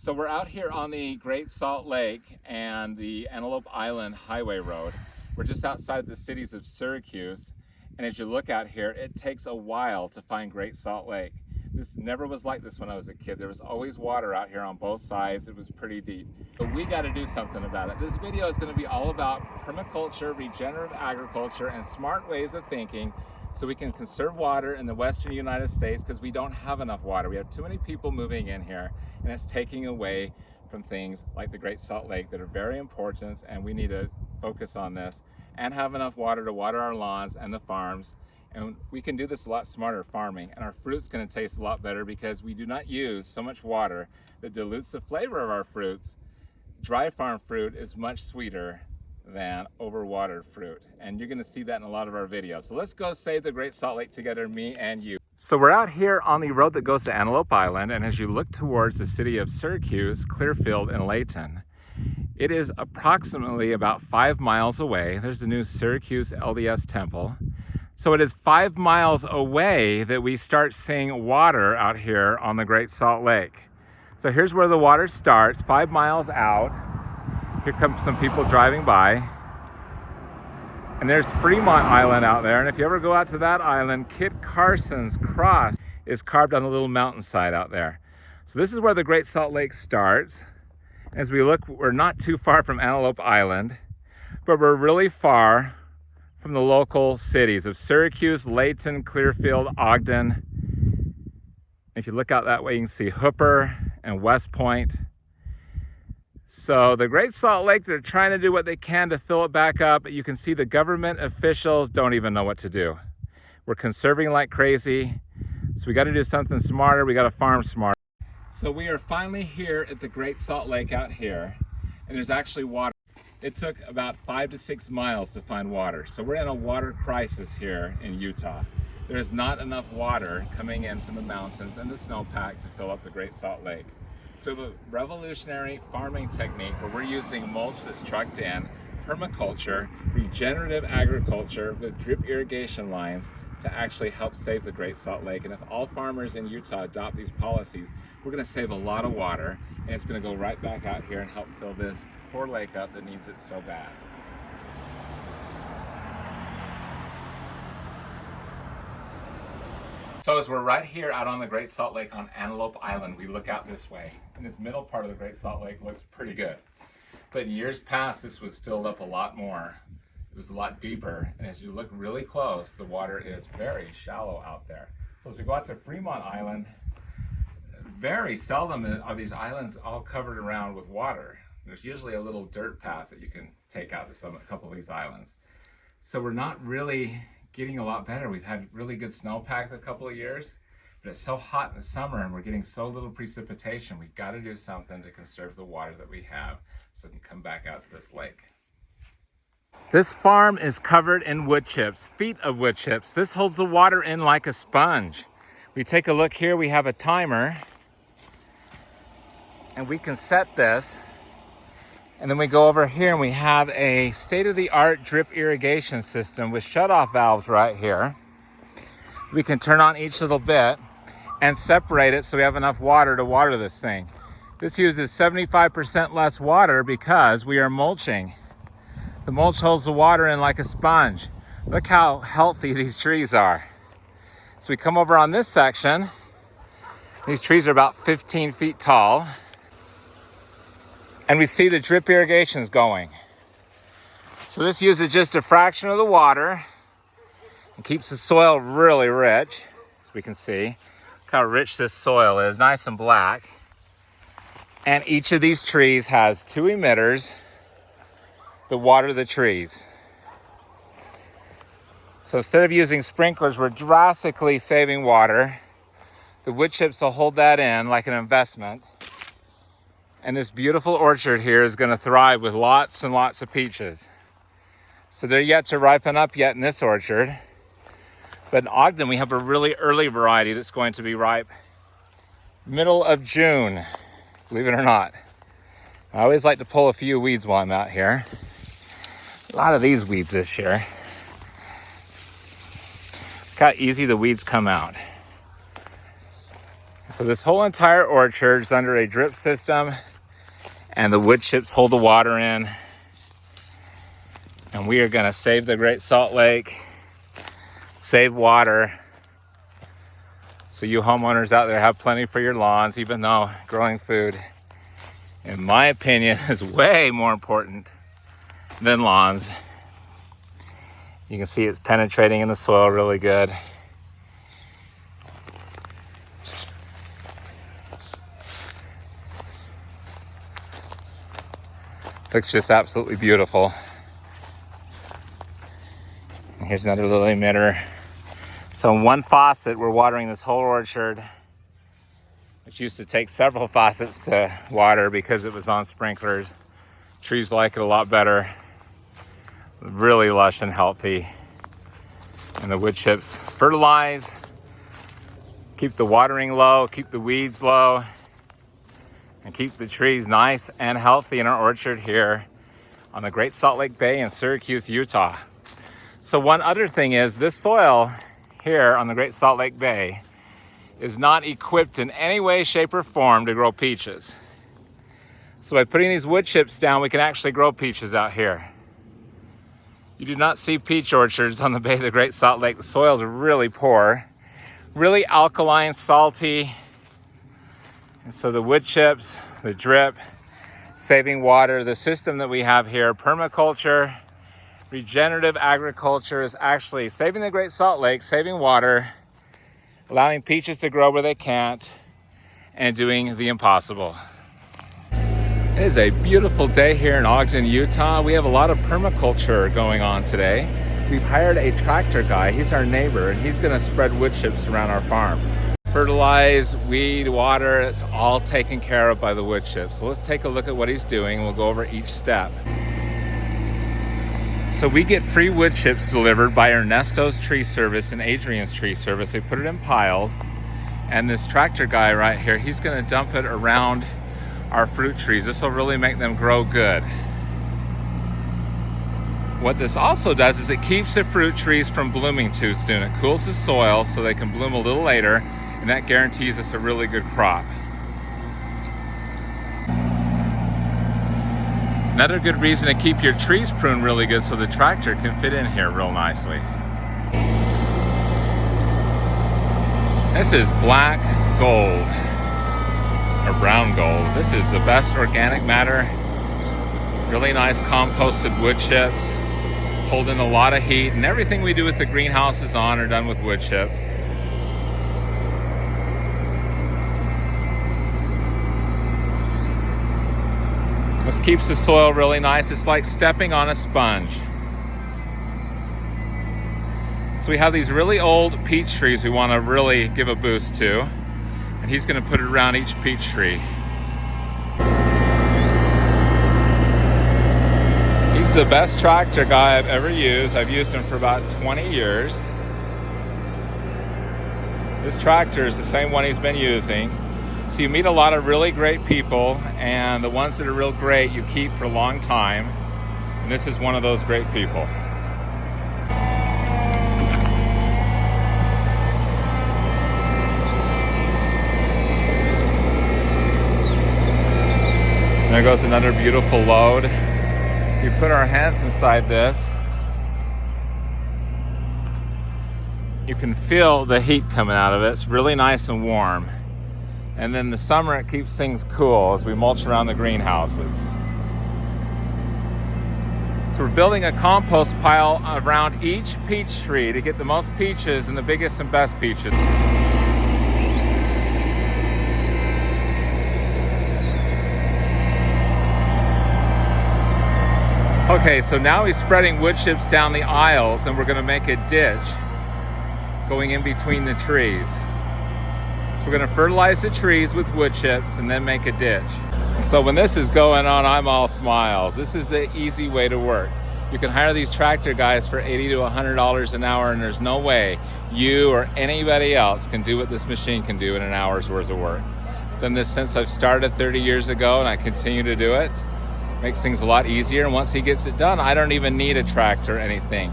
So we're out here on the Great Salt Lake and the Antelope Island Highway Road. We're just outside the cities of Syracuse, and as you look out here, it takes a while to find Great Salt Lake. This never was like this when I was a kid. There was always water out here on both sides. It was pretty deep. But we got to do something about it. This video is going to be all about permaculture, regenerative agriculture, and smart ways of thinking so we can conserve water in the western United States, because we don't have enough water. We have too many people moving in here, and it's taking away from things like the Great Salt Lake that are very important, and we need to focus on this and have enough water to water our lawns and the farms. And we can do this a lot smarter farming, and our fruit's going to taste a lot better because we do not use so much water that dilutes the flavor of our fruits. Dry farm fruit is much sweeter than overwatered fruit, and you're going to see that in a lot of our videos. So let's go save the Great Salt Lake together, me and you. So we're out here on the road that goes to Antelope Island, and as you look towards the city of Syracuse, Clearfield, and Layton, it is approximately about 5 miles away. There's the new Syracuse LDS Temple. So it is 5 miles away that we start seeing water out here on the Great Salt Lake. So here's where the water starts, 5 miles out. Here come some people driving by. And there's Fremont Island out there. And if you ever go out to that island, Kit Carson's cross is carved on the little mountainside out there. So this is where the Great Salt Lake starts. As we look, we're not too far from Antelope Island, but we're really far from the local cities of Syracuse, Layton, Clearfield, Ogden. If you look out that way, you can see Hooper and West Point. So the Great Salt Lake, they're trying to do what they can to fill it back up, but you can see the government officials don't even know what to do. We're conserving like crazy, so we got to do something smarter. We got to farm smarter. So we are finally here at the Great Salt Lake out here, and there's actually water. It took about 5 to 6 miles to find water. So we're in a water crisis here in Utah. There is not enough water coming in from the mountains and the snowpack to fill up the Great Salt Lake. So we have a revolutionary farming technique where we're using mulch that's trucked in, permaculture, regenerative agriculture with drip irrigation lines to actually help save the Great Salt Lake. And if all farmers in Utah adopt these policies, we're going to save a lot of water, and it's going to go right back out here and help fill this poor lake up that needs it so bad. So as we're right here out on the Great Salt Lake on Antelope Island, we look out this way, and this middle part of the Great Salt Lake looks pretty good. But in years past, this was filled up a lot more. It was a lot deeper, and as you look really close, the water is very shallow out there. So as we go out to Fremont Island, very seldom are these islands all covered around with water. There's usually a little dirt path that you can take out to a couple of these islands. So we're not really getting a lot better. We've had really good snowpack a couple of years, but it's so hot in the summer and we're getting so little precipitation. We've got to do something to conserve the water that we have so it can come back out to this lake. This farm is covered in wood chips, feet of wood chips. This holds the water in like a sponge. We take a look here, we have a timer, and we can set this. And then we go over here and we have a state-of-the-art drip irrigation system with shutoff valves right here. We can turn on each little bit and separate it so we have enough water to water this thing. This uses 75% less water because we are mulching. The mulch holds the water in like a sponge. Look how healthy these trees are. So we come over on this section. These trees are about 15 feet tall. And we see the drip irrigations going. So this uses just a fraction of the water and keeps the soil really rich, as we can see. Look how rich this soil is, nice and black. And each of these trees has 2 emitters that water the trees. So instead of using sprinklers, we're drastically saving water. The wood chips will hold that in like an investment. And this beautiful orchard here is going to thrive with lots and lots of peaches. So they're yet to ripen up yet in this orchard. But in Ogden, we have a really early variety that's going to be ripe middle of June, believe it or not. I always like to pull a few weeds while I'm out here. A lot of these weeds this year. Look how easy the weeds come out. So this whole entire orchard is under a drip system, and the wood chips hold the water in. And we are gonna save the Great Salt Lake, save water, so you homeowners out there have plenty for your lawns, even though growing food, in my opinion, is way more important than lawns. You can see it's penetrating in the soil really good. Looks just absolutely beautiful. And here's another little emitter. So in one faucet, we're watering this whole orchard, which used to take several faucets to water because it was on sprinklers. Trees like it a lot better. Really lush and healthy. And the wood chips fertilize, keep the watering low, keep the weeds low, and keep the trees nice and healthy in our orchard here on the Great Salt Lake Bay in Syracuse, Utah. So one other thing is this soil here on the Great Salt Lake Bay is not equipped in any way, shape, or form to grow peaches. So by putting these wood chips down, we can actually grow peaches out here. You do not see peach orchards on the Bay of the Great Salt Lake. The soil is really poor, really alkaline, salty. And so the wood chips, the drip, saving water, the system that we have here, permaculture, regenerative agriculture, is actually saving the Great Salt Lake, saving water, allowing peaches to grow where they can't, and doing the impossible. It is a beautiful day here in Ogden, Utah. We have a lot of permaculture going on today. We've hired a tractor guy. He's our neighbor, and he's gonna spread wood chips around our farm. Fertilize, weed, water, it's all taken care of by the wood chips. So let's take a look at what he's doing, and we'll go over each step. So we get free wood chips delivered by Ernesto's Tree Service and Adrian's Tree Service. They put it in piles, and this tractor guy right here, he's gonna dump it around our fruit trees. This will really make them grow good. What this also does is it keeps the fruit trees from blooming too soon. It cools the soil so they can bloom a little later, and that guarantees us a really good crop. Another good reason to keep your trees pruned really good so the tractor can fit in here real nicely. This is black gold, or brown gold. This is the best organic matter. Really nice composted wood chips, holding a lot of heat, and everything we do with the greenhouse is on or done with wood chips. This keeps the soil really nice. It's like stepping on a sponge. So we have these really old peach trees we want to really give a boost to, and he's going to put it around each peach tree. He's the best tractor guy I've ever used. I've used him for about 20 years. This tractor is the same one he's been using. So you meet a lot of really great people, and the ones that are real great you keep for a long time. And this is one of those great people. There goes another beautiful load. We put our hands inside this. You can feel the heat coming out of it. It's really nice and warm. And then in the summer it keeps things cool as we mulch around the greenhouses. So we're building a compost pile around each peach tree to get the most peaches and the biggest and best peaches. Okay, so now he's spreading wood chips down the aisles, and we're gonna make a ditch going in between the trees. So we're gonna fertilize the trees with wood chips and then make a ditch. So when this is going on, I'm all smiles. This is the easy way to work. You can hire these tractor guys for $80 to $100 an hour, and there's no way you or anybody else can do what this machine can do in an hour's worth of work. I've done this since I've started 30 years ago, and I continue to do it. Makes things a lot easier, and once he gets it done, I don't even need a tractor or anything.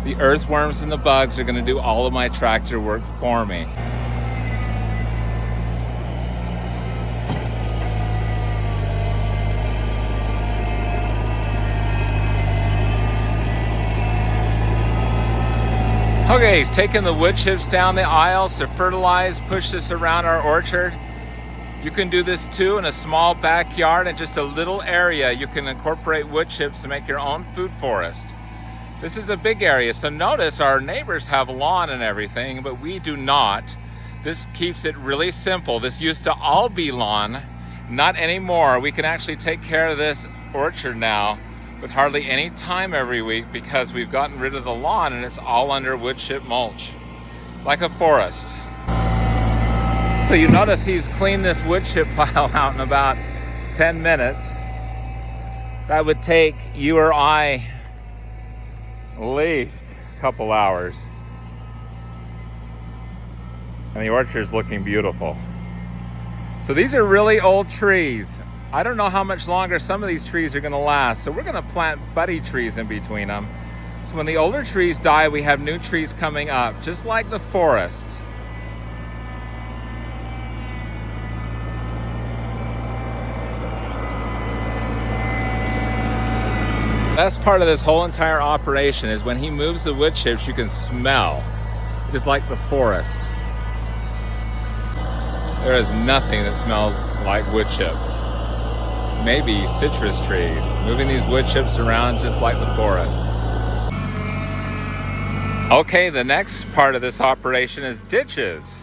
The earthworms and the bugs are gonna do all of my tractor work for me. Okay, he's taking the wood chips down the aisles to fertilize, push this around our orchard. You can do this too in a small backyard and just a little area. You can incorporate wood chips to make your own food forest. This is a big area, so notice our neighbors have lawn and everything, but we do not. This keeps it really simple. This used to all be lawn, not anymore. We can actually take care of this orchard now with hardly any time every week because we've gotten rid of the lawn and it's all under wood chip mulch, like a forest. So you notice he's cleaned this wood chip pile out in about 10 minutes. That would take you or I at least a couple hours. And the orchard's looking beautiful. So these are really old trees. I don't know how much longer some of these trees are gonna last, so we're gonna plant buddy trees in between them. So when the older trees die, we have new trees coming up, just like the forest. The best part of this whole entire operation is when he moves the wood chips, you can smell. It is like the forest. There is nothing that smells like wood chips. Maybe citrus trees, moving these wood chips around just like the forest. Okay, the next part of this operation is ditches.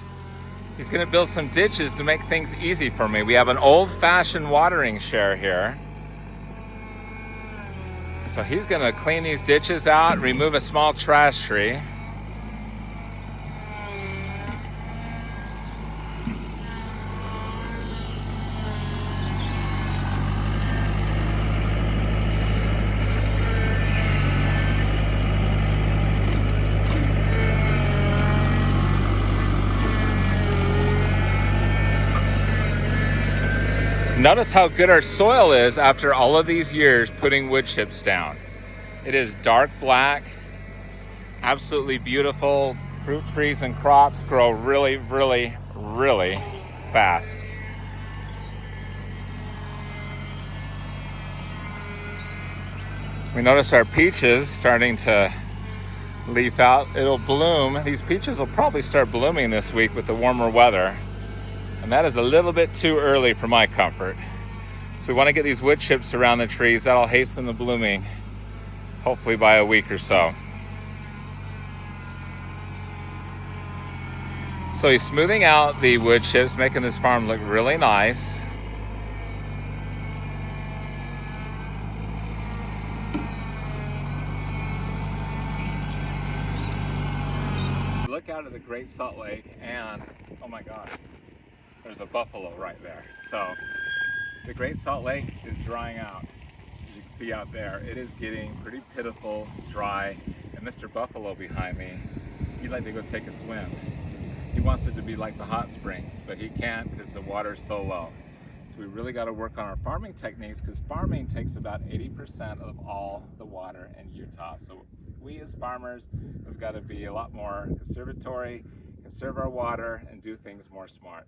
He's gonna build some ditches to make things easy for me. We have an old-fashioned watering share here. So he's gonna clean these ditches out, remove a small trash tree. Notice how good our soil is after all of these years putting wood chips down. It is dark black, absolutely beautiful. Fruit trees and crops grow really, really, really fast. We notice our peaches starting to leaf out. It'll bloom. These peaches will probably start blooming this week with the warmer weather. And that is a little bit too early for my comfort. So we want to get these wood chips around the trees. That'll hasten the blooming, hopefully by a week or so. So he's smoothing out the wood chips, making this farm look really nice. Look out at the Great Salt Lake and, oh my God, there's a buffalo right there. So the Great Salt Lake is drying out. As you can see out there, it is getting pretty pitiful, dry. And Mr. Buffalo behind me, he'd like to go take a swim. He wants it to be like the hot springs, but he can't because the water's so low. So we really got to work on our farming techniques because farming takes about 80% of all the water in Utah. So we as farmers have got to be a lot more conservatory, conserve our water, and do things more smart.